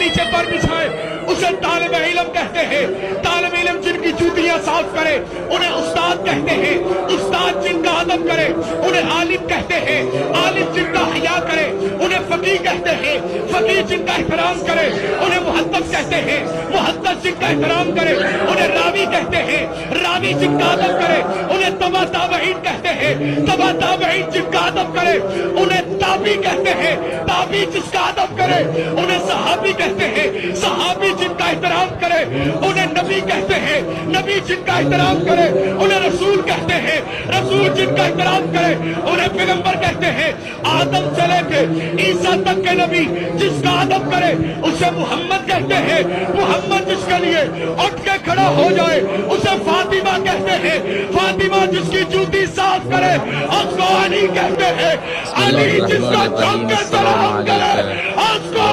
نیچے پر بچھائے اسے طالب علم کہتے ہیں۔ طالب علم جن کی جوتیاں صاف کرے انہیں استاد کہتے ہیں۔ استاد جن کا ادب کرے انہیں عالم کہتے ہیں۔ عالم جن کا حیا کرے انہیں فقیہ کہتے ہیں۔ فقیہ جن کا احترام کرے انہیں محدث کہتے ہیں۔ محدث جن کا احترام کرے انہیں راوی کہتے ہیں۔ راوی جن کا ادب کرے انہیں تبع تابعین کہتے ہیں۔ تبع تابعین جن کا ادب کرے انہیں تابعی کہتے ہیں۔ تابعی جس کا ادب کرے انہیں صحابی کہتے ہیں۔ صحابی جن کا احترام کرے انہیں نبی کہتے ہیں۔ نبی جن کا احترام کرے انہیں رسول کہتے ہیں۔ رسول جن کا احترام کرے انہیں پیغمبر کہتے ہیں۔ آدم سے لے کے عیسیٰ تک کے نبی جس کا ادب کرے اسے محمد کہتے ہیں۔ محمد جس کے لیے اٹھ کے کھڑا ہو جائے اسے فاطمہ کہتے ہیں۔ فاطمہ جس کی جوتی صاف کرے اس کو علی کہتے ہیں۔ علی جس کا جھک کے سلام کرے اس کو